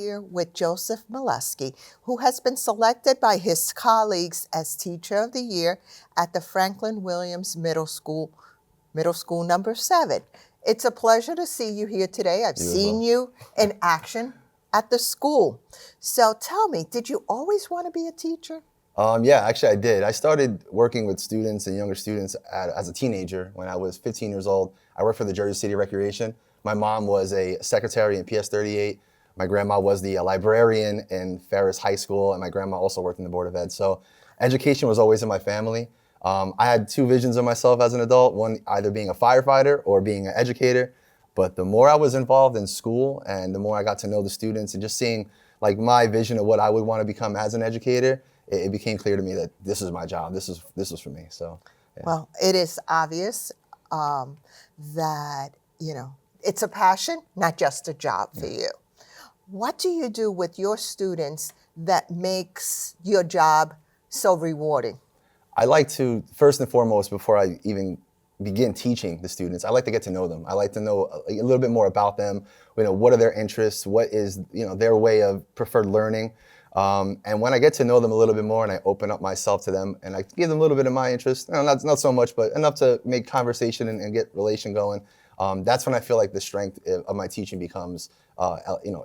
here with Joseph Molesky, who has been selected by his colleagues as Teacher of the Year at the Franklin Williams Middle School number 7. It's a pleasure to see you here today. I've seen you in action at the school. So tell me, did you always want to be a teacher? Yeah, actually I did. I started working with students and younger students as a teenager when I was 15 years old. I worked for the Jersey City Recreation. My mom was a secretary in PS 38. My grandma was the librarian in Ferris High School, and my grandma also worked in the Board of Ed. So education was always in my family. I had 2 visions of myself as an adult, one either being a firefighter or being an educator. But the more I was involved in school and the more I got to know the students and just seeing like my vision of what I would want to become as an educator, it became clear to me that this is my job. This was for me. So, yeah. Well, it is obvious that, it's a passion, not just a job for you. What do you do with your students that makes your job so rewarding? I like to, first and foremost, before I even begin teaching the students, I like to get to know them. I like to know a little bit more about them. What are their interests? What is their way of preferred learning? And when I get to know them a little bit more and I open up myself to them and I give them a little bit of my interest, not so much, but enough to make conversation and get relation going, that's when I feel like the strength of my teaching becomes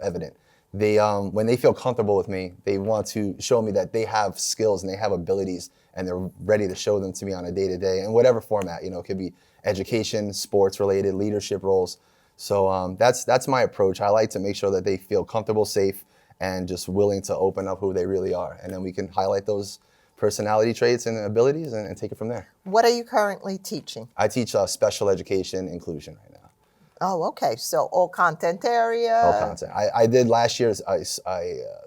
evident. When they feel comfortable with me, they want to show me that they have skills and they have abilities and they're ready to show them to me on a day-to-day in whatever format. It could be education, sports related, leadership roles. So that's my approach. I like to make sure that they feel comfortable, safe, and just willing to open up who they really are. And then we can highlight those personality traits and abilities and take it from there. What are you currently teaching? I teach special education inclusion right now. Oh, okay. So all content area? All content. I did last year, I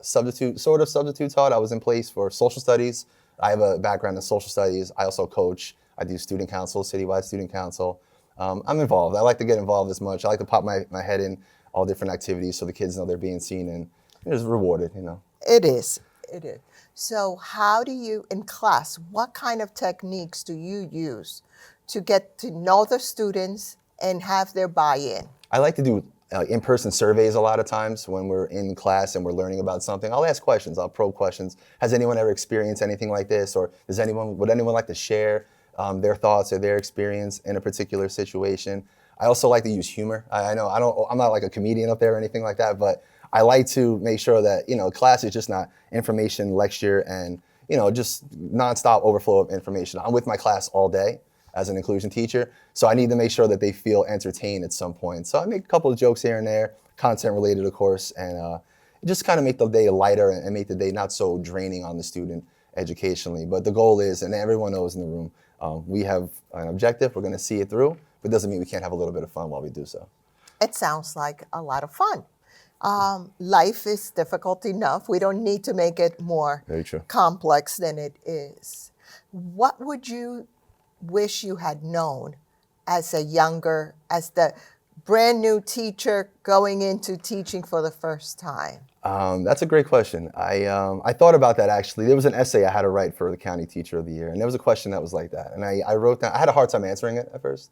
substitute taught. I was in place for social studies. I have a background in social studies. I also coach. I do student council, citywide student council. I'm involved. I like to get involved as much. I like to pop my head in all different activities so the kids know they're being seen and it's rewarded, It is. So how do you, in class, what kind of techniques do you use to get to know the students and have their buy-in? I like to do in-person surveys a lot of times when we're in class and we're learning about something. I'll ask questions, I'll probe questions. Has anyone ever experienced anything like this? Or would anyone like to share their thoughts or their experience in a particular situation? I also like to use humor. I'm not like a comedian up there or anything like that, but I like to make sure that, class is just not information, lecture, and, just nonstop overflow of information. I'm with my class all day as an inclusion teacher, so I need to make sure that they feel entertained at some point. So I make a couple of jokes here and there, content related, of course, and just kind of make the day lighter and make the day not so draining on the student educationally. But the goal is, and everyone knows in the room, we have an objective, we're gonna see it through, but it doesn't mean we can't have a little bit of fun while we do so. It sounds like a lot of fun. Life is difficult enough. We don't need to make it more complex than it is. What would you wish you had known as the brand new teacher going into teaching for the first time? That's a great question. I thought about that actually. There was an essay I had to write for the County Teacher of the Year, and there was a question that was like that. And I wrote down, I had a hard time answering it at first,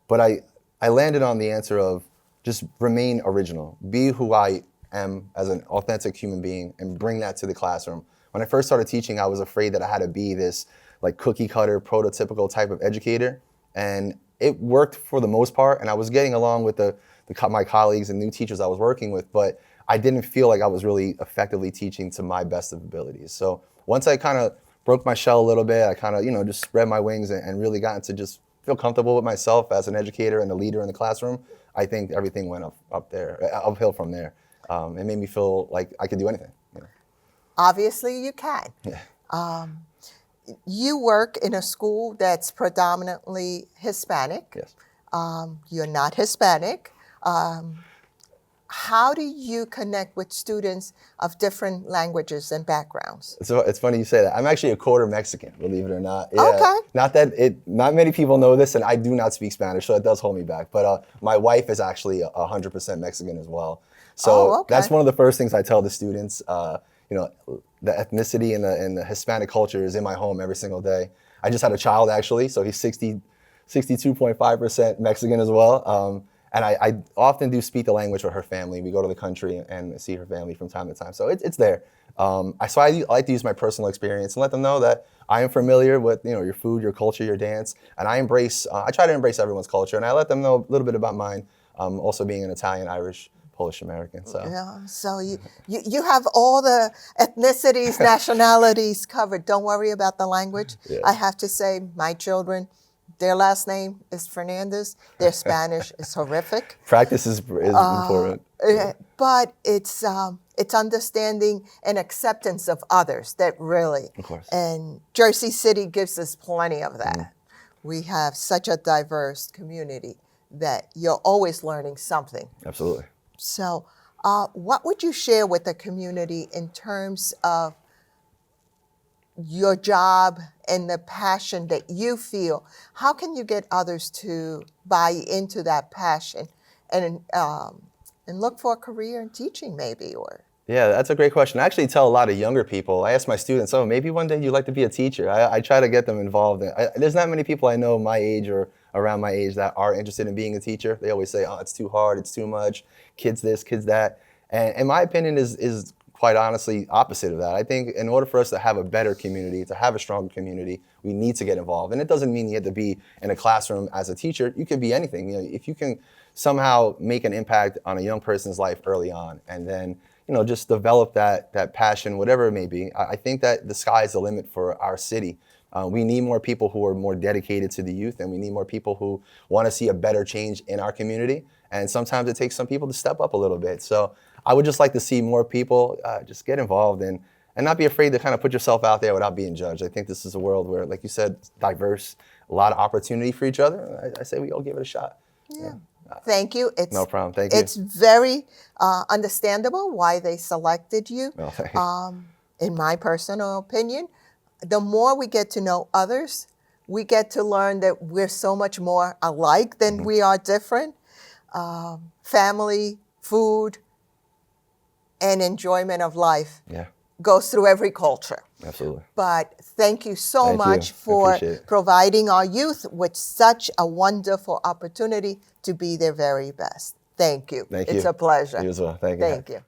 but I landed on the answer of just remain original. Be who I am as an authentic human being and bring that to the classroom. When I first started teaching, I was afraid that I had to be this like cookie cutter, prototypical type of educator. And it worked for the most part. And I was getting along with my colleagues and new teachers I was working with, but I didn't feel like I was really effectively teaching to my best of abilities. So once I kind of broke my shell a little bit, I kind of, just spread my wings and really got to just feel comfortable with myself as an educator and a leader in the classroom. I think everything went uphill from there. It made me feel like I could do anything. Obviously, you can. Yeah. You work in a school that's predominantly Hispanic. Yes. You're not Hispanic. How do you connect with students of different languages and backgrounds? So it's funny you say that. I'm actually a quarter Mexican, believe it or not. Yeah. Okay. Not many people know this, and I do not speak Spanish, so it does hold me back. But my wife is actually 100% Mexican as well. So that's one of the first things I tell the students. The ethnicity and the Hispanic culture is in my home every single day. I just had a child actually, so he's 62.5% Mexican as well. And I often do speak the language with her family. We go to the country and see her family from time to time. So it's there. So I like to use my personal experience and let them know that I am familiar with your food, your culture, your dance, and I try to embrace everyone's culture, and I let them know a little bit about mine. Also being an Italian, Irish, Polish American. So yeah, so you have all the ethnicities, nationalities covered. Don't worry about the language. Yeah. I have to say, my children, their last name is Fernandez. Their Spanish is horrific. Practice is important. But it's understanding and acceptance of others that really. Of course. And Jersey City gives us plenty of that. We have such a diverse community that you're always learning something. Absolutely. So what would you share with the community in terms of your job and the passion that you feel? How can you get others to buy into that passion and look for a career in teaching maybe? Yeah, that's a great question. I actually tell a lot of younger people, I ask my students, oh, maybe one day you'd like to be a teacher. I try to get them involved. There's not many people I know my age or around my age that are interested in being a teacher. They always say, oh, it's too hard, it's too much, kids this, kids that. And my opinion is quite honestly opposite of that. I think in order for us to have a better community, to have a stronger community, we need to get involved. And it doesn't mean you have to be in a classroom as a teacher. You could be anything. If you can somehow make an impact on a young person's life early on, and then just develop that passion, whatever it may be, I think that the sky is the limit for our city. We need more people who are more dedicated to the youth, and we need more people who want to see a better change in our community. And sometimes it takes some people to step up a little bit. So I would just like to see more people just get involved and not be afraid to kind of put yourself out there without being judged. I think this is a world where, like you said, diverse, a lot of opportunity for each other. I say we all give it a shot. Yeah. Thank you. No problem. Thank you. It's very understandable why they selected you. Well, thank you. In my personal opinion, the more we get to know others, we get to learn that we're so much more alike than we are different. Family, food, and enjoyment of life goes through every culture. Absolutely. But thank you so much for providing our youth with such a wonderful opportunity to be their very best. Thank you. Thank you. It's a pleasure. You as well. Thank you. Thank you.